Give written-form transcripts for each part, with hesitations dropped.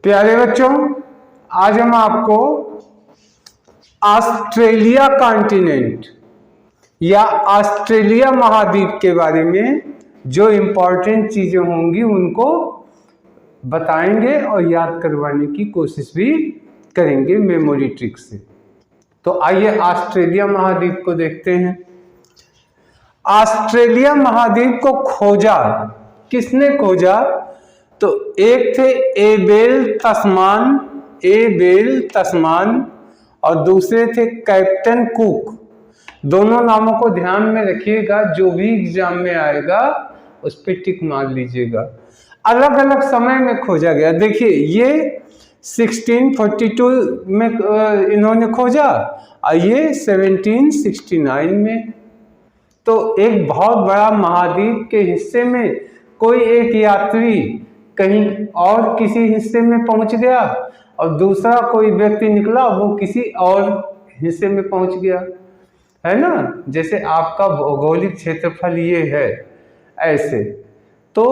प्यारे बच्चों, आज हम आपको ऑस्ट्रेलिया कॉन्टिनेंट या ऑस्ट्रेलिया महाद्वीप के बारे में जो इम्पोर्टेंट चीजें होंगी उनको बताएंगे और याद करवाने की कोशिश भी करेंगे मेमोरी ट्रिक से। तो आइए ऑस्ट्रेलिया महाद्वीप को देखते हैं। ऑस्ट्रेलिया महाद्वीप को खोजा, किसने खोजा? तो एक थे एबेल तस्मान और दूसरे थे कैप्टन कुक। दोनों नामों को ध्यान में रखिएगा, जो भी एग्जाम में आएगा उस पर टिक मार लीजिएगा। अलग अलग समय में खोजा गया। देखिए, ये 1642 में इन्होंने खोजा और ये 1769 में। तो एक बहुत बड़ा महाद्वीप के हिस्से में कोई एक यात्री कहीं और किसी हिस्से में पहुंच गया और दूसरा कोई व्यक्ति निकला, वो किसी और हिस्से में पहुंच गया, है ना। जैसे आपका भौगोलिक क्षेत्रफल ये है, ऐसे तो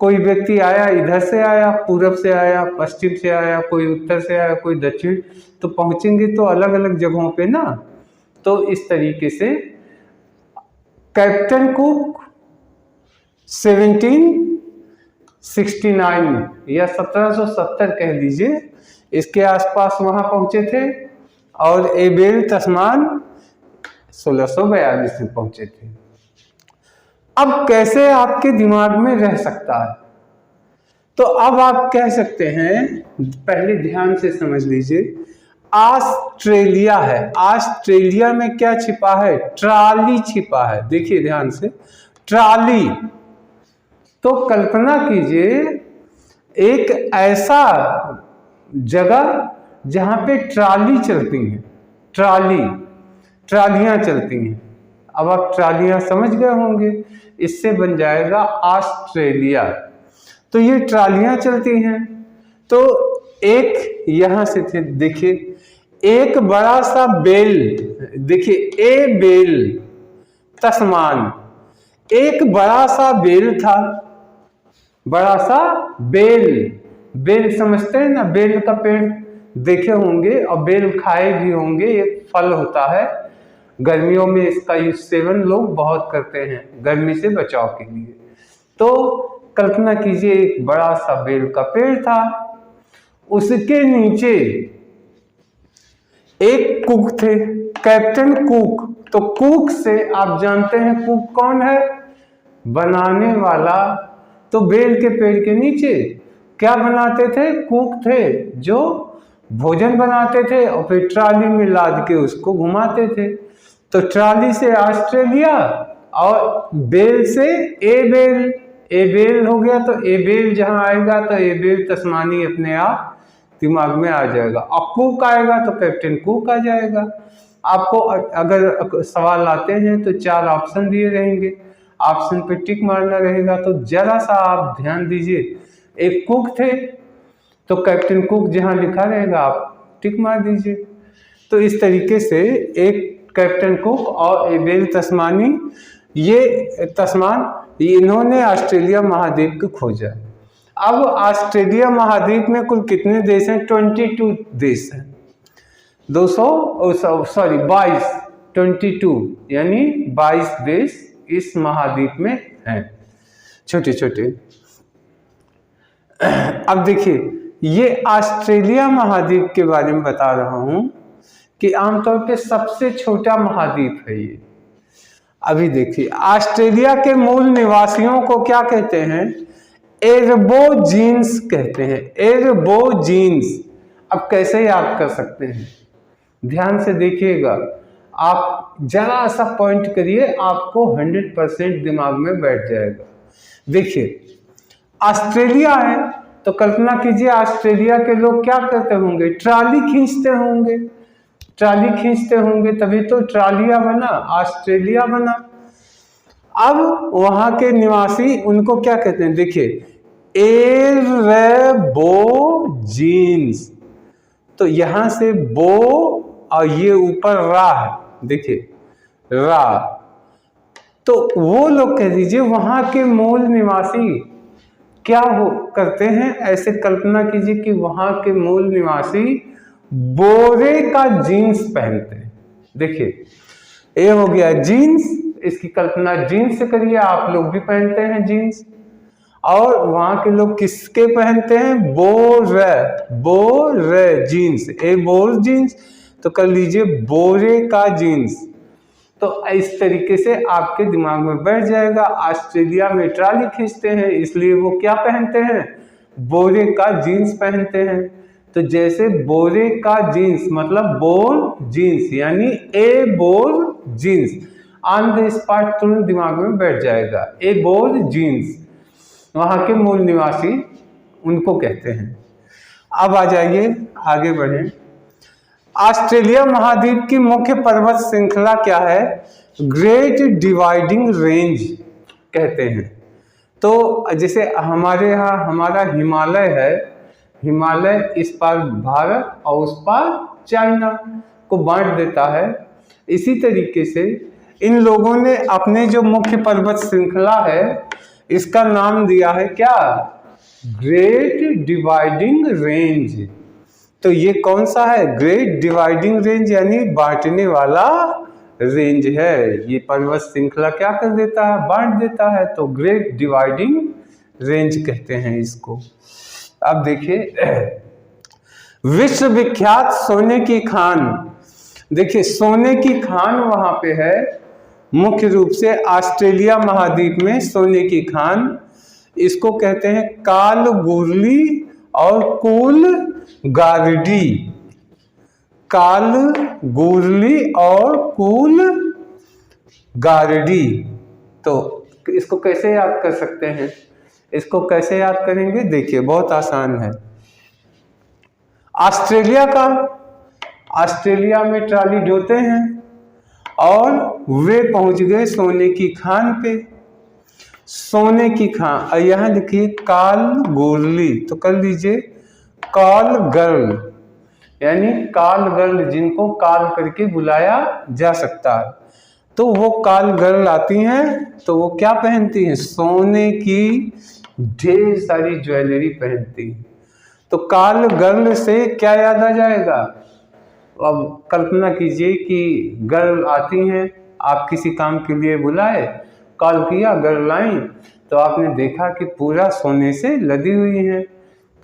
कोई व्यक्ति आया, इधर से आया, पूरब से आया, पश्चिम से आया, कोई उत्तर से आया, कोई दक्षिण, तो पहुंचेंगे तो अलग अलग जगहों पे ना। तो इस तरीके से कैप्टन कुक 1769 या 1770 कह लीजिए, इसके आसपास वहां पहुंचे थे और एबेल तस्मान 1642 में पहुंचे थे। अब कैसे आपके दिमाग में रह सकता है? तो अब आप कह सकते हैं, पहले ध्यान से समझ लीजिए, ऑस्ट्रेलिया है। ऑस्ट्रेलिया में क्या छिपा है? ट्रॉली छिपा है। देखिए ध्यान से, ट्रॉली। तो कल्पना कीजिए एक ऐसा जगह जहां पे ट्रॉली चलती हैं, ट्रॉलियां चलती हैं। अब आप ट्रॉलियां समझ गए होंगे, इससे बन जाएगा ऑस्ट्रेलिया। तो ये ट्रॉलियां चलती हैं। तो एक यहां से थे, देखिए एक बड़ा सा बेल, देखिए ए बेल तस्मान, एक बड़ा सा बेल था, बड़ा सा बेल समझते हैं ना, बेल का पेड़ देखे होंगे और बेल खाए भी होंगे। एक फल होता है, गर्मियों में इसका सेवन लोग बहुत करते हैं गर्मी से बचाव के लिए। तो कल्पना कीजिए एक बड़ा सा बेल का पेड़ था, उसके नीचे एक कुक थे, कैप्टन कुक। तो कुक से आप जानते हैं कुक कौन है? बनाने वाला। तो बेल के पेड़ के नीचे क्या बनाते थे? कुक थे, जो भोजन बनाते थे और फिर ट्रॉली में लाद के उसको घुमाते थे। तो ट्रॉली से ऑस्ट्रेलिया और बेल से एबेल हो गया। तो एबेल जहां आएगा तो एबेल तस्मानी अपने आप दिमाग में आ जाएगा, और कुक आएगा तो कैप्टन कुक आ जाएगा। आपको अगर सवाल आते हैं तो 4 ऑप्शन दिए रहेंगे, ऑप्शन पे टिक मारना रहेगा। तो जरा सा आप ध्यान दीजिए, एक कुक थे तो कैप्टन कुक जहां लिखा रहेगा आप टिक मार दीजिए। तो इस तरीके से एक कैप्टन कुक और एबेल तस्मानी, ये तस्मान, इन्होंने ऑस्ट्रेलिया महाद्वीप को खोजा। अब ऑस्ट्रेलिया महाद्वीप में कुल कितने देश हैं? 22 देश हैं। 22 यानी 22 देश इस महाद्वीप में हैं, छोटे छोटे। अब देखिए, ये ऑस्ट्रेलिया महाद्वीप के बारे में बता रहा हूं कि आमतौर पे सबसे छोटा महाद्वीप है ये। अभी देखिए, ऑस्ट्रेलिया के मूल निवासियों को क्या कहते हैं? एबोरिजिन्स कहते हैं, एबोरिजिन्स। अब कैसे याद कर सकते हैं? ध्यान से देखिएगा, आप जरा सा पॉइंट करिए, आपको 100% दिमाग में बैठ जाएगा। देखिए, ऑस्ट्रेलिया है तो कल्पना कीजिए ऑस्ट्रेलिया के लोग क्या करते होंगे? ट्रॉली खींचते होंगे, तभी तो ट्रॉलिया बना, ऑस्ट्रेलिया बना। अब वहां के निवासी उनको क्या कहते हैं? देखिए, एबोरिजिन्स। तो यहां से बो और ये ऊपर रा है, देखिए रा। तो वो लोग कह दीजिए वहां के मूल निवासी क्या हो करते हैं, ऐसे कल्पना कीजिए कि वहां के मूल निवासी बोरे का जीन्स पहनते हैं। देखिए ये हो गया जीन्स, इसकी कल्पना जीन्स से करिए, आप लोग भी पहनते हैं जीन्स। और वहां के लोग किसके पहनते हैं, बोरे जीन्स, ए बोर जीन्स, तो कर लीजिए बोरे का जीन्स। तो इस तरीके से आपके दिमाग में बैठ जाएगा। ऑस्ट्रेलिया में ट्राली खींचते हैं, इसलिए वो क्या पहनते हैं, बोरे का जीन्स पहनते हैं। तो जैसे बोरे का जीन्स मतलब बोर जीन्स, यानी a born genius, on the spot तुरंत दिमाग में बैठ जाएगा। ए बोर जीन्स वहां के मूल निवासी उनको कहते हैं। अब आ जाइए आगे बढ़े। ऑस्ट्रेलिया महाद्वीप की मुख्य पर्वत श्रृंखला क्या है, ग्रेट डिवाइडिंग रेंज कहते हैं। तो जैसे हमारे यहाँ हमारा हिमालय है, हिमालय इस पार भारत और उस पार चाइना को बांट देता है। इसी तरीके से इन लोगों ने अपने जो मुख्य पर्वत श्रृंखला है इसका नाम दिया है क्या, ग्रेट डिवाइडिंग रेंज। तो ये कौन सा है, ग्रेट डिवाइडिंग रेंज, यानी बांटने वाला रेंज है। ये पर्वत श्रृंखला क्या कर देता है, बांट देता है, तो ग्रेट डिवाइडिंग रेंज कहते हैं इसको। अब देखिए विश्व विख्यात सोने की खान, देखिए सोने की खान वहां पे है, मुख्य रूप से ऑस्ट्रेलिया महाद्वीप में सोने की खान, इसको कहते हैं कालगुरली और कूल गार्डी, कालगुरली और कूल गार्डी। तो इसको कैसे याद कर सकते हैं, इसको कैसे याद करेंगे, देखिए बहुत आसान है। ऑस्ट्रेलिया का, ऑस्ट्रेलिया में ट्राली ढोते हैं और वे पहुंच गए सोने की खान पे, सोने की खान, यहां लिखिए कालगुरली, तो कर लीजिए कॉल गर्ल, यानी कॉल गर्ल जिनको कॉल करके बुलाया जा सकता है। तो वो कॉल गर्ल आती हैं तो वो क्या पहनती हैं, सोने की ढेर सारी ज्वेलरी पहनती हैं। तो कॉल गर्ल से क्या याद आ जाएगा, अब कल्पना कीजिए कि गर्ल आती हैं, आप किसी काम के लिए बुलाए, कॉल किया, गर्ल आई, तो आपने देखा कि पूरा सोने से लदी हुई है,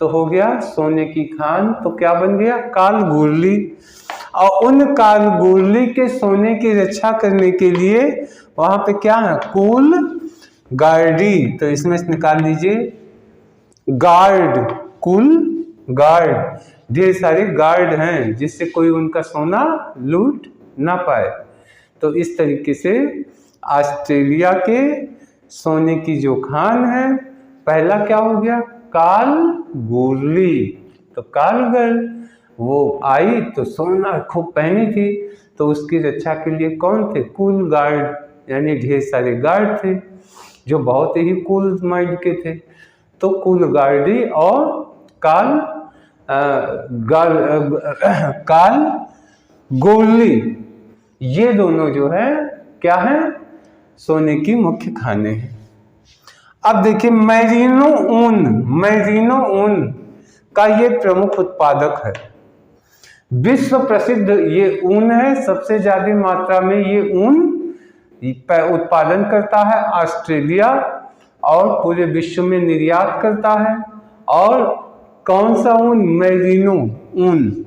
तो हो गया सोने की खान, तो क्या बन गया, कालगुरली। और उन कालगुरली के सोने की रक्षा करने के लिए वहां पे क्या है, कूल गार्डी, तो इसमें से निकाल लीजिए गार्ड, कूल गार्ड, ढेर सारे गार्ड हैं जिससे कोई उनका सोना लूट ना पाए। तो इस तरीके से ऑस्ट्रेलिया के सोने की जो खान है, पहला क्या हो गया, कालगुरली, तो कालगर्ल वो आई तो सोना खूब पहनी थी, तो उसकी रक्षा के लिए कौन थे, कूल गार्ड, यानी ढेर सारे गार्ड थे जो बहुत ही कूल माइंड के थे। तो कूल गार्डी और कालगुरली, ये दोनों जो है क्या है, सोने की मुख्य खाने हैं। अब देखिए मैरिनो ऊन, मैरिनो ऊन का ये प्रमुख उत्पादक है, विश्व प्रसिद्ध ये ऊन है, सबसे ज्यादा मात्रा में ये ऊन उत्पादन करता है ऑस्ट्रेलिया और पूरे विश्व में निर्यात करता है। और कौन सा ऊन, मैरिनो ऊन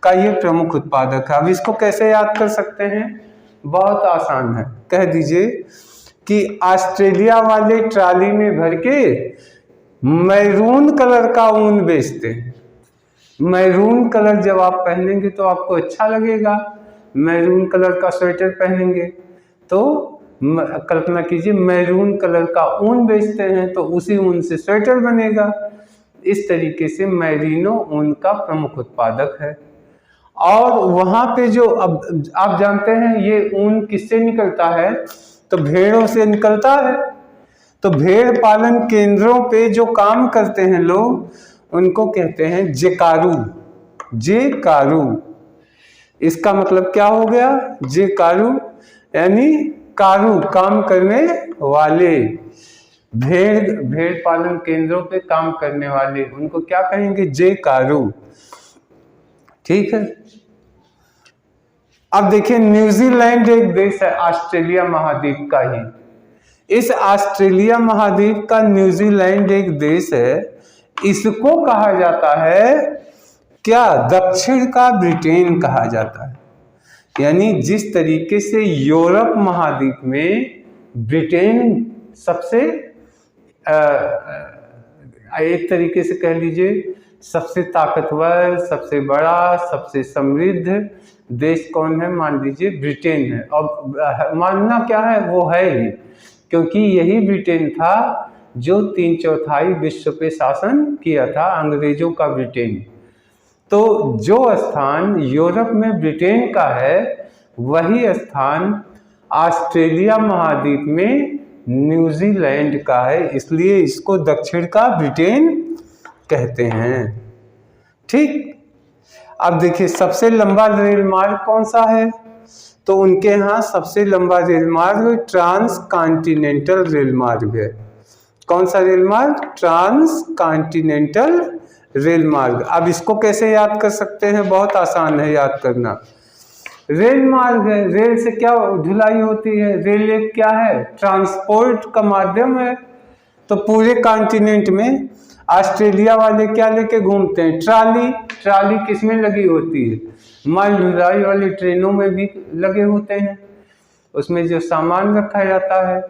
का ये प्रमुख उत्पादक है। अब इसको कैसे याद कर सकते हैं, बहुत आसान है, कह दीजिए कि ऑस्ट्रेलिया वाले ट्राली में भर के मैरून कलर का ऊन बेचते हैं। मैरून कलर जब आप पहनेंगे तो आपको अच्छा लगेगा, मैरून कलर का स्वेटर पहनेंगे तो कल्पना कीजिए मैरून कलर का ऊन बेचते हैं, तो उसी ऊन से स्वेटर बनेगा। इस तरीके से मैरिनो ऊन का प्रमुख उत्पादक है। और वहां पे जो अब आप जानते हैं ये ऊन किससे निकलता है, तो भेड़ों से निकलता है। तो भेड़ पालन केंद्रों पे जो काम करते हैं लोग उनको कहते हैं जेकारू, जेकारू। इसका मतलब क्या हो गया, जेकारू यानी कारू, काम करने वाले, भेड़ पालन केंद्रों पे काम करने वाले, उनको क्या कहेंगे? जे-कारू। ठीक है। अब देखिए, न्यूजीलैंड एक देश है ऑस्ट्रेलिया महाद्वीप का ही। इस ऑस्ट्रेलिया महाद्वीप का न्यूजीलैंड एक देश है। इसको कहा जाता है क्या? दक्षिण का ब्रिटेन कहा जाता है। यानी जिस तरीके से यूरोप महाद्वीप में ब्रिटेन सबसे एक तरीके से कह लीजिए सबसे ताकतवर, सबसे बड़ा, सबसे समृद्ध देश कौन है? मान लीजिए ब्रिटेन है। और मानना क्या है? वो है ही, क्योंकि यही ब्रिटेन था जो 3/4 विश्व पे शासन किया था, अंग्रेजों का ब्रिटेन। तो जो स्थान यूरोप में ब्रिटेन का है, वही स्थान ऑस्ट्रेलिया महाद्वीप में न्यूजीलैंड का है, इसलिए इसको दक्षिण का ब्रिटेन कहते हैं। ठीक। अब देखिए, सबसे लंबा रेल मार्ग कौन सा है? तो उनके यहाँ सबसे लंबा रेल मार्ग ट्रांस कॉन्टिनेंटल रेल मार्ग है। कौन सा रेल मार्ग? ट्रांस कॉन्टिनेंटल रेल मार्ग। अब इसको कैसे याद कर सकते हैं? बहुत आसान है याद करना। रेल मार्ग है, रेल से क्या ढुलाई होती है? रेल एक क्या है? ट्रांसपोर्ट का माध्यम है। तो पूरे कॉन्टिनेंट में ऑस्ट्रेलिया वाले क्या लेके घूमते हैं? ट्राली। ट्राली किसमें लगी होती है? माल ढुलाई वाली ट्रेनों में भी लगे होते हैं, उसमें जो सामान रखा जाता है।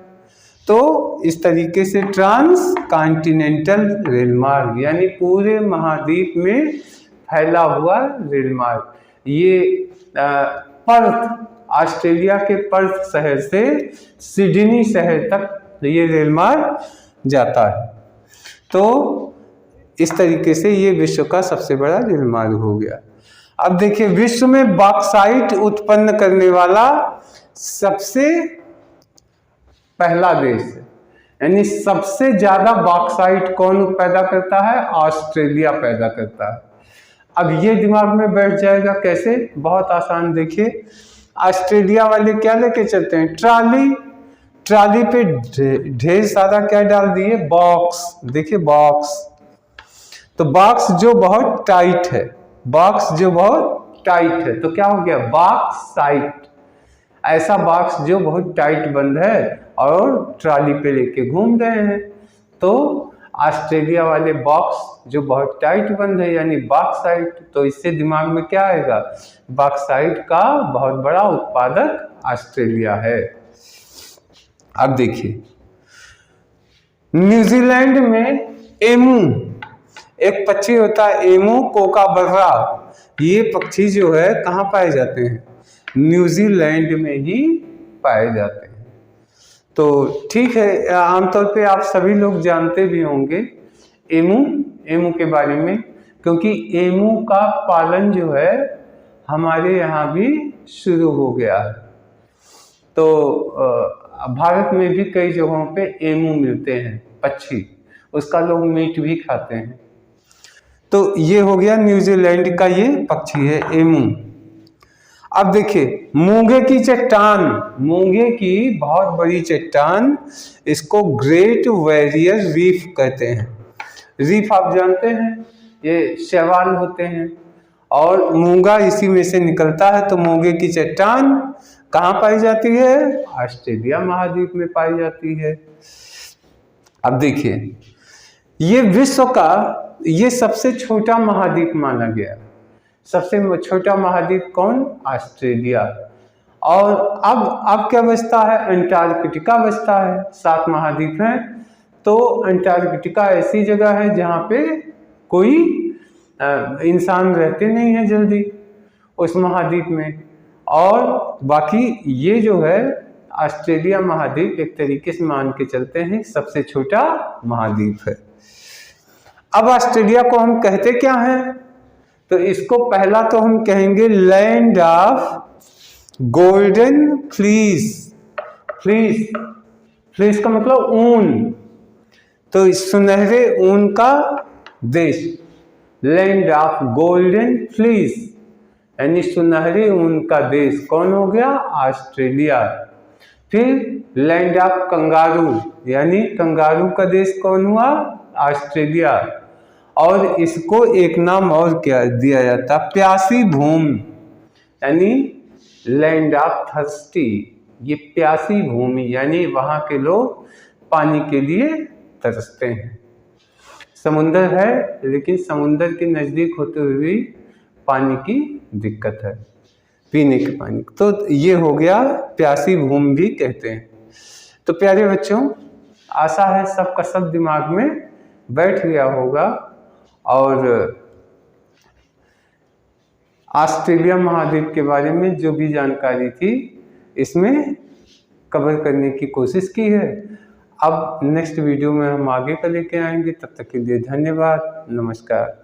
तो इस तरीके से ट्रांस कॉन्टिनेंटल रेल मार्ग यानी पूरे महाद्वीप में फैला हुआ रेल मार्ग। ये पर्थ, ऑस्ट्रेलिया के पर्थ शहर से सिडनी शहर तक ये रेल मार्ग जाता है। तो इस तरीके से ये विश्व का सबसे बड़ा रेल मार्ग हो गया। अब देखिए, विश्व में बॉक्साइट उत्पन्न करने वाला सबसे पहला देश है, यानी सबसे ज्यादा बॉक्साइट कौन पैदा करता है? ऑस्ट्रेलिया पैदा करता है। अब ये दिमाग में बैठ जाएगा कैसे? बहुत आसान। देखिए, ऑस्ट्रेलिया वाले क्या लेके चलते हैं? ट्राली। ट्राली पे ढेर सारा क्या डाल दिए? बॉक्स। देखिए, बॉक्स। तो बॉक्स जो बहुत टाइट है, बॉक्स जो बहुत टाइट है, तो क्या हो गया? बॉक्साइट। ऐसा बॉक्स जो बहुत टाइट बंद है और ट्राली पे लेके घूम रहे हैं। तो ऑस्ट्रेलिया वाले बॉक्स जो बहुत टाइट बंद है यानी बॉक्साइट। तो इससे दिमाग में क्या आएगा? बॉक्साइट का बहुत बड़ा उत्पादक ऑस्ट्रेलिया है। अब देखिए, न्यूजीलैंड में एमू एक पक्षी होता है, एमू कोकाबर्रा। ये पक्षी जो है कहाँ पाए जाते हैं? न्यूजीलैंड में ही पाए जाते हैं। तो ठीक है, आमतौर पे आप सभी लोग जानते भी होंगे एमू के बारे में, क्योंकि एमू का पालन जो है हमारे यहाँ भी शुरू हो गया है। तो भारत में भी कई जगहों पे एमू मिलते हैं पक्षी, उसका लोग मीट भी खाते हैं। तो ये हो गया न्यूजीलैंड का ये पक्षी है एमू। अब देखिए, मूंगे की चट्टान, मूंगे की बहुत बड़ी चट्टान, इसको ग्रेट बैरियर रीफ कहते हैं। रीफ आप जानते हैं, ये शैवाल होते हैं और मूंगा इसी में से निकलता है। तो मूंगे की चट्टान कहाँ पाई जाती है? ऑस्ट्रेलिया महाद्वीप में पाई जाती है। अब देखिए, ये विश्व का ये सबसे छोटा महाद्वीप माना गया। सबसे छोटा महाद्वीप कौन? ऑस्ट्रेलिया। और अब क्या बचता है? अंटार्कटिका बचता है। 7 महाद्वीप हैं, तो अंटार्कटिका ऐसी जगह है जहाँ पे कोई इंसान रहते नहीं है जल्दी उस महाद्वीप में। और बाकी ये जो है ऑस्ट्रेलिया महाद्वीप एक तरीके से मान के चलते हैं सबसे छोटा महाद्वीप है। अब ऑस्ट्रेलिया को हम कहते क्या हैं? तो इसको पहला तो हम कहेंगे land of golden fleece. Fleece का मतलब ऊन, तो सुनहरे ऊन का देश, लैंड ऑफ गोल्डन फ्लीस यानी सुनहरे ऊन का देश कौन हो गया? ऑस्ट्रेलिया। फिर लैंड ऑफ कंगारू, यानी कंगारू का देश कौन हुआ? ऑस्ट्रेलिया। और इसको एक नाम और क्या दिया जाता? प्यासी भूमि, यानी लैंड ऑफ थर्स्टी। ये प्यासी भूमि यानी वहां के लोग पानी के लिए तरसते हैं। समुंदर है लेकिन समुंदर के नजदीक होते हुए भी पानी की दिक्कत है, पीने के पानी। तो ये हो गया प्यासी भूमि भी कहते हैं। तो प्यारे बच्चों, आशा है सबका सब दिमाग में बैठ गया होगा और ऑस्ट्रेलिया महाद्वीप के बारे में जो भी जानकारी थी इसमें कवर करने की कोशिश की है। अब नेक्स्ट वीडियो में हम आगे का लेके आएंगे। तब तक के लिए धन्यवाद, नमस्कार।